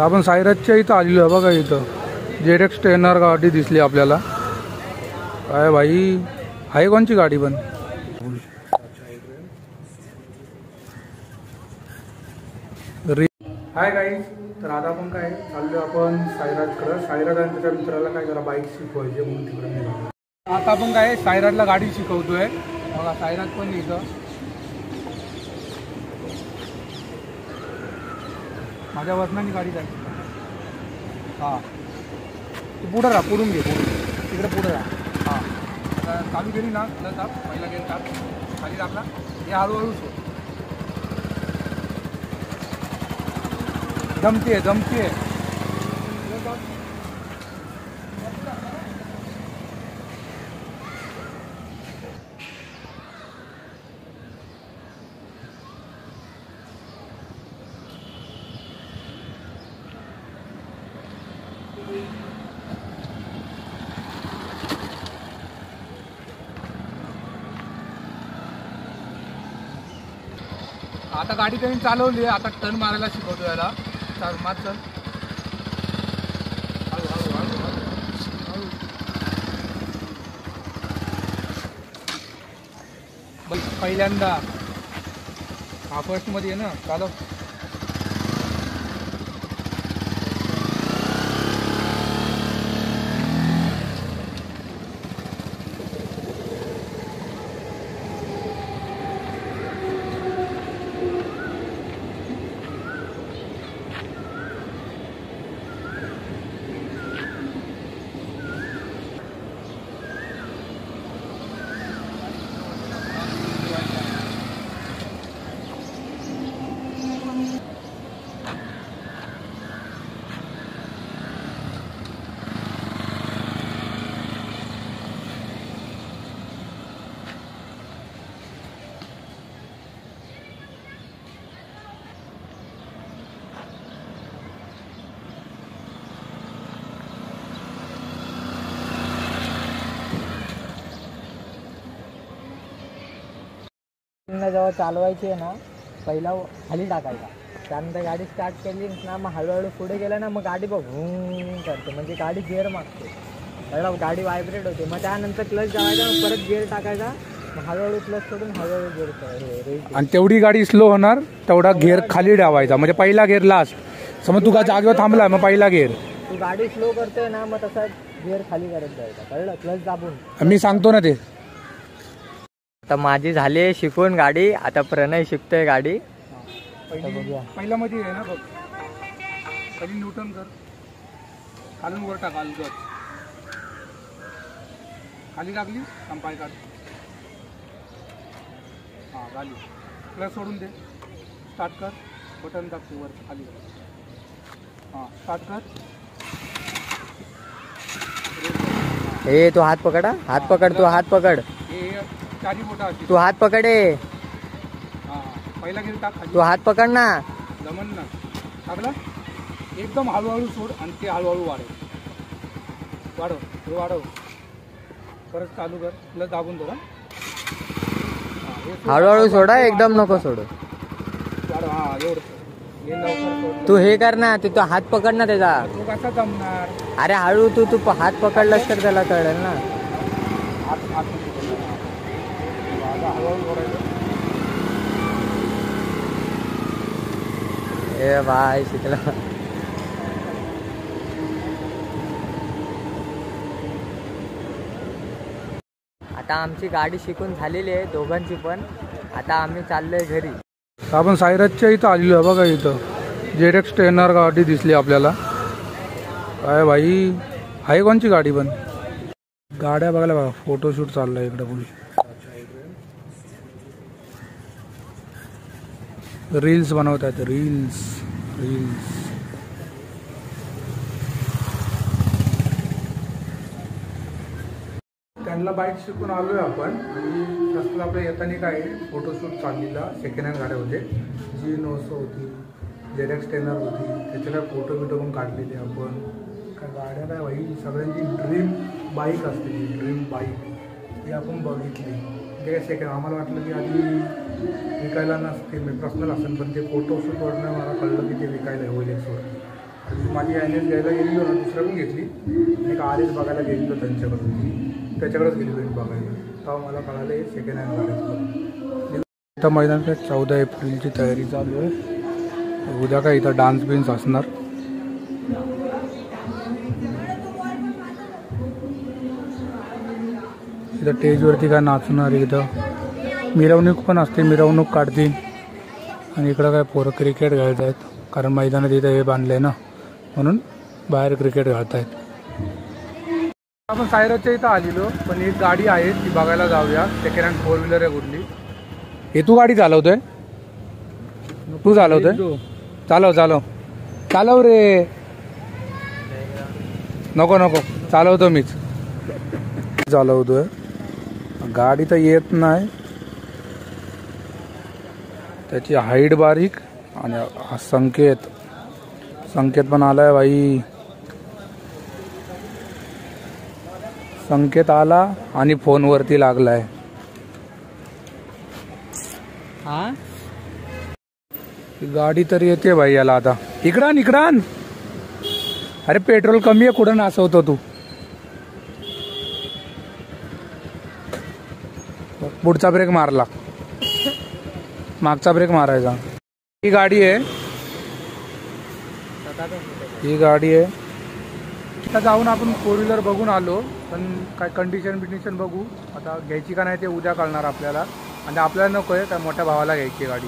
आपण सायराजच्या इथं आलेलो आहे बघा. इथं ZX टेनर गाडी दिसली आपल्याला. काय भाई आहे कोणची गाडी पण. हाय गाईज, तर आता आपण काय चाललो आपण सायराजकडं. सायराज आणि त्याच्या मित्राला काय करा बाईक शिकवायची म्हणून तिकडे निघालो. आता आपण काय सायराजला गाडी शिकवतोय बघा. सायराज पण इथं माझ्या वजनाने गाडी जायची. हां तू पुढं राहा, पुढून घे, तिकडे पुढं राहा. हां आता चालू केली ना तुला ताप पहिला गेल ताप खाली टाकला हे हळूहळू सोड. जमते जमते. आता गाडी त्यांनी चालवली. आता टर्न मारायला शिकवतो याला. चल मार चल. पहिल्यांदा हा फर्स्ट मध्ये आहे ना. चालव. जेव्हा चालवायची आहे ना पहिला खाली टाकायचा. त्यानंतर गाडी स्टार्ट केली ना मग हळूहळू पुढे गेलं ना मग गाडी बघ करते म्हणजे गाडी गिअर मागते. पहिला गाडी व्हायब्रेट होते. मग त्यानंतर क्लच दाबायचा मग परत गिअर टाकायचा. मग हळूहळू क्लच सोडून हळूहळू गिअर. आणि तेवढी गाडी स्लो होणार तेवढा गिअर खाली ठेवायचा. म्हणजे पहिला गिअर लास्ट. समज तू जागेवर थांबला मग पहिला गिअर. तू गाडी स्लो करतोय ना मग तसा गिअर खाली करत जायचा. कळलं. क्लच दाबून. मी सांगतो ना ते. आता माझी झाली शिकून गाडी. आता प्रणय शिकतोय गाडी. पहिला मध्ये आहे ना बघ. पहिली न्यूटन कर. खालून वर टाक. खाली टाकली पाय काढ. हां झाली. क्लच सोडून दे. स्टार्ट कर. बटन टाकतो वर खाली. हां स्टार्ट कर. हे तो हात पकड. हात पकड. तू हात पकड. चारी बोटा. तू हात पकड. पहिला गिअर टाक. तू हात पकड ना. जमन ना. टाकला एकदम हळूहळू सोड आणि ते हळूहळू वाढव. हे वाढव. परत चालू कर. तुला दाबून थोडा हळूहळू सोडा. एकदम नको सोडू. वाढव. हा एवढं. हे लवकर. तू हे कर ना. तू हात पकड ना त्याचा. तू कसा जमणार. अरे हळू. तू हात पकडलास तर त्याला कळेल ना. ए भाई शिकला. आता आमची गाडी शिकून झालेली आहे दोघांची पण. आता आम्ही चाललोय घरी. आपण सायराजच्या इथं आलेलो आहे बघा. इथं ZX टेनर गाडी दिसली आपल्याला. काय भाई आहे कोणची गाडी पण. गाड्या बघायला बघा. फोटोशूट चाललाय इकडे फुल. रील्स बनवतात. रील्स. त्यांना बाईक शिकून आलोय आपण. आणि रस्त्यात आपल्या येताना काय फोटोशूट चाललेला. सेकंड हँड गाड्या होते. G900 होती. ZX टेनर होती. त्याचे काय फोटो पण काढलेले आपण. काय गाड्या काय भाई सगळ्यांची ड्रीम बाईक असते. ड्रीम बाईक ती आपण बघितली. ते काय सेकंड आम्हाला वाटलं की आधी विकायला नसते. मी पर्सनल असेल पण ते फोटोशूटवरनं मला कळलं की ते विकायला होईल. एक सोड माझी NS घ्यायला गेलेलो ना, दुसऱ्याकडून घेतली आणि एक RS बघायला गेलेलो त्यांच्याकडून, त्याच्याकडेच गेलेलो मी बघायला. तेव्हा मला कळालं हे सेकंड हँड गाड्या. इथं मैदानात 14 एप्रिलची तयारी चालू आहे. उद्या काय इथं डान्स बिन्स असणार. इथं स्टेजवरती काय नाचणार, इथं मिरवणूक पण असते, मिरवणूक काढतील. आणि इकडं काय पोरं क्रिकेट खेळत आहेत, कारण मैदानात इथं हे बांधलं आहे ना, म्हणून बाहेर क्रिकेट खेळत आहेत. आपण सायराच्या इथं आलेलो, पण एक गाडी आहे ती बघायला जाऊया. सेकंड हँड 4 व्हीलर आहे कुठली. हे तू गाडी चालवतोय? तू चालवतोय? चालव रे. नको चालवतो मीच. चालवतोय. गाडी तर येत नाही, त्याची हाईट बारीक आणि हा संकेत पण आलाय भाई. संकेत आला आणि फोनवरती लागलाय. हा गाडी तर येते भाई याला आता. इकडान. अरे पेट्रोल कमी आहे, कुठं नाचवतो तू? पुढचा ब्रेक मारला, मागचा ब्रेक मारायचा. ही गाडी आहे. आता जाऊन आपण 4 व्हीलर बघून आलो, पण काय कंडिशन बघू आता. घ्यायची का नाही ते उद्या कळणार आपल्याला. आणि आपल्याला नको आहे, त्या मोठ्या भावाला घ्यायची गाडी.